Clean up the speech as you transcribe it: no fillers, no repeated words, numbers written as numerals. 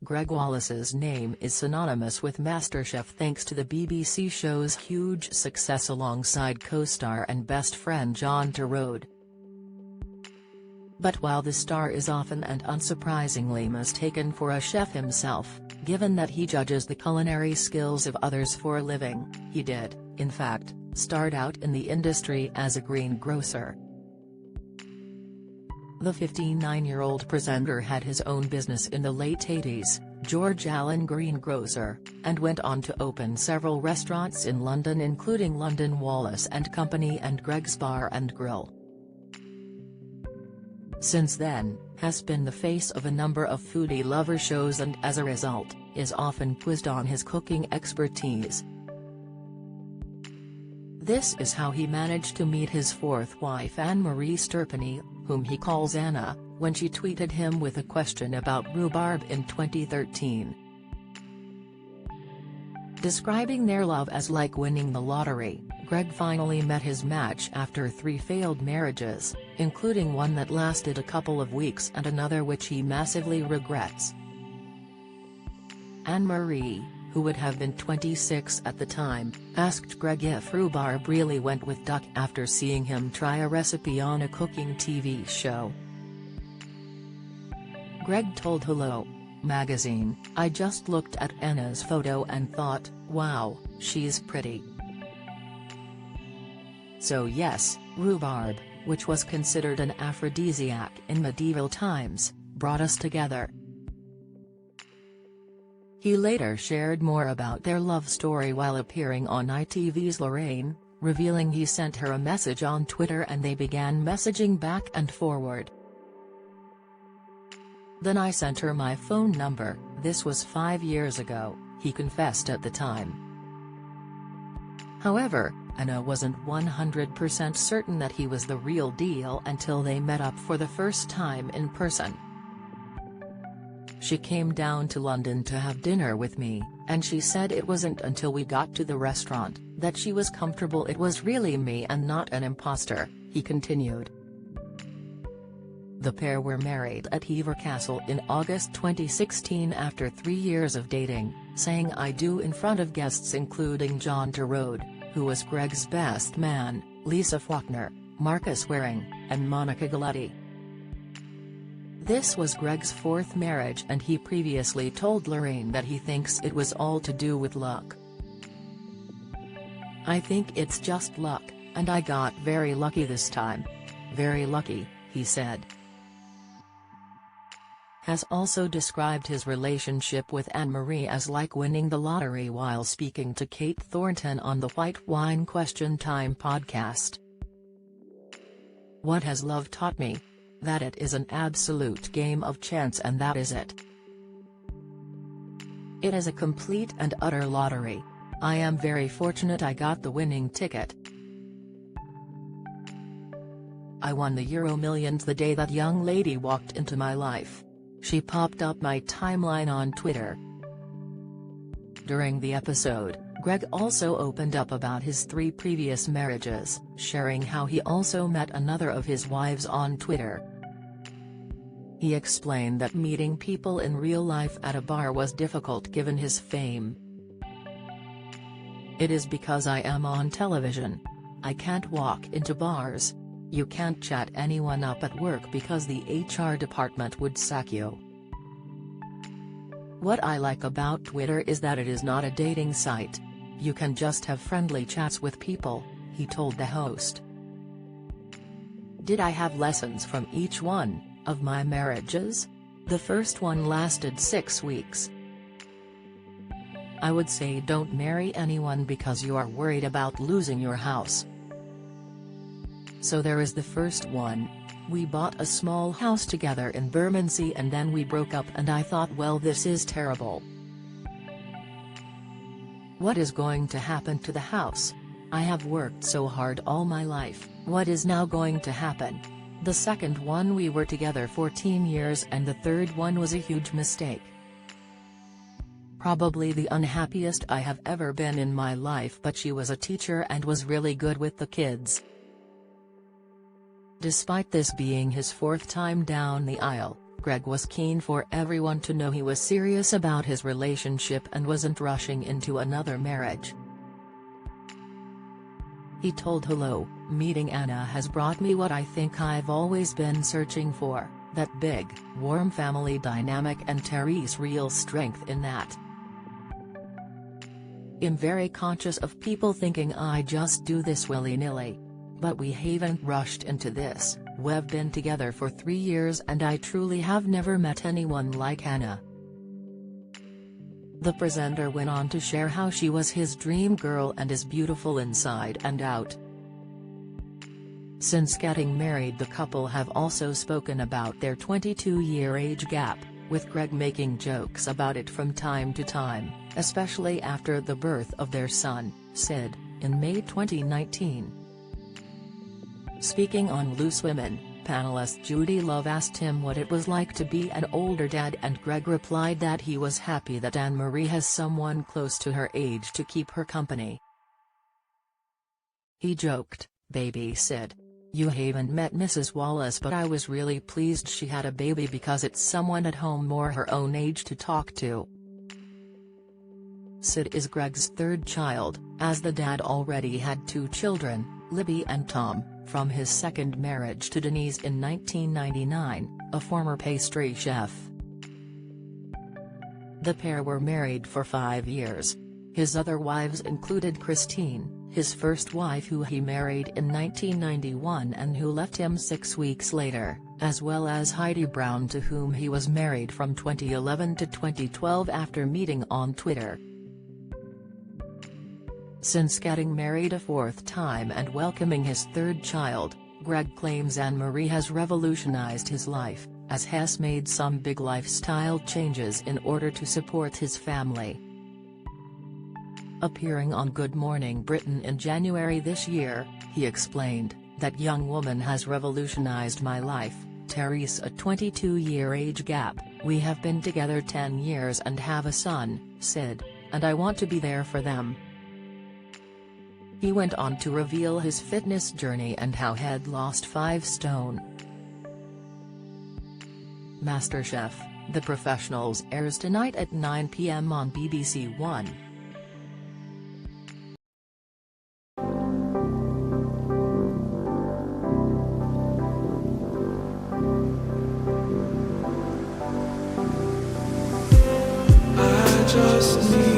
Gregg Wallace's name is synonymous with MasterChef thanks to the BBC show's huge success alongside co-star and best friend John Turturro. But while the star is often and unsurprisingly mistaken for a chef himself, given that he judges the culinary skills of others for a living, he did, in fact, start out in the industry as a greengrocer. The 59-year-old presenter had his own business in the late 80s, George Allen Greengrocer, and went on to open several restaurants in London including London Wallace and Company and Gregg's Bar and Grill. Since then, has been the face of a number of foodie lover shows and as a result, is often quizzed on his cooking expertise. This is how he managed to meet his fourth wife Anne-Marie Sterpany, whom he calls Anna, when she tweeted him with a question about rhubarb in 2013. Describing their love as like winning the lottery, Gregg finally met his match after 3 failed marriages, including one that lasted a couple of weeks and another which he massively regrets. Anne-Marie, who would have been 26 at the time, asked Gregg if rhubarb really went with duck after seeing him try a recipe on a cooking TV show. Gregg told Hello! Magazine, "I just looked at Anna's photo and thought, wow, she's pretty. So yes, rhubarb, which was considered an aphrodisiac in medieval times, brought us together." He later shared more about their love story while appearing on ITV's Lorraine, revealing he sent her a message on Twitter and they began messaging back and forward. "Then I sent her my phone number, this was 5 years ago," he confessed at the time. However, Anna wasn't 100% certain that he was the real deal until they met up for the first time in person. "She came down to London to have dinner with me, and she said it wasn't until we got to the restaurant that she was comfortable it was really me and not an imposter," he continued. The pair were married at Hever Castle in August 2016 after 3 years of dating, saying "I do" in front of guests including John Turturro, who was Gregg's best man, Lisa Faulkner, Marcus Waring, and Monica Galletti. This was Gregg's 4th marriage and he previously told Lorraine that he thinks it was all to do with luck. "I think it's just luck, and I got very lucky this time. Very lucky," he said. Has also described his relationship with Anne-Marie as like winning the lottery while speaking to Kate Thornton on the White Wine Question Time podcast. "What has love taught me? That it is an absolute game of chance and that is it. It is a complete and utter lottery. I am very fortunate I got the winning ticket. I won the Euro Millions the day that young lady walked into my life. She popped up my timeline on Twitter." During the episode, Gregg also opened up about his 3 previous marriages, sharing how he also met another of his wives on Twitter. He explained that meeting people in real life at a bar was difficult given his fame. "It is because I am on television. I can't walk into bars. You can't chat anyone up at work because the HR department would sack you. What I like about Twitter is that it is not a dating site. You can just have friendly chats with people," he told the host. "Did I have lessons from each one of my marriages? The first one lasted 6 weeks. I would say don't marry anyone because you are worried about losing your house. So there is the first one. We bought a small house together in Bermondsey and then we broke up and I thought, well, this is terrible. What is going to happen to the house? I have worked so hard all my life, what is now going to happen? The second one we were together 14 years and the third one was a huge mistake. Probably the unhappiest I have ever been in my life, but she was a teacher and was really good with the kids." Despite this being his 4th time down the aisle, Gregg was keen for everyone to know he was serious about his relationship and wasn't rushing into another marriage. He told Hello, "Meeting Anna has brought me what I think I've always been searching for, that big, warm family dynamic, and Terry's real strength in that. I'm very conscious of people thinking I just do this willy-nilly. But we haven't rushed into this. We've been together for 3 years and I truly have never met anyone like Anna." The presenter went on to share how she was his dream girl and is beautiful inside and out. Since getting married, the couple have also spoken about their 22-year age gap, with Gregg making jokes about it from time to time, especially after the birth of their son, Sid, in May 2019. Speaking on Loose Women, panelist Judy Love asked him what it was like to be an older dad, and Gregg replied that he was happy that Anne-Marie has someone close to her age to keep her company. He joked, "Baby Sid. You haven't met Mrs. Wallace, but I was really pleased she had a baby because it's someone at home more her own age to talk to." Sid is Gregg's third child, as the dad already had 2 children, Libby and Tom, from his second marriage to Denise in 1999, a former pastry chef. The pair were married for 5 years. His other wives included Christine, his first wife who he married in 1991 and who left him 6 weeks later, as well as Heidi Brown, to whom he was married from 2011 to 2012 after meeting on Twitter. Since getting married a 4th time and welcoming his 3rd child, Gregg claims Anne-Marie has revolutionized his life, as has made some big lifestyle changes in order to support his family. Appearing on Good Morning Britain in January this year, he explained, "That young woman has revolutionized my life. Terry's a 22-year age gap, we have been together 10 years and have a son, Sid, and I want to be there for them." He went on to reveal his fitness journey and how he'd lost 5 stone. MasterChef, The Professionals airs tonight at 9 p.m. on BBC One. I just need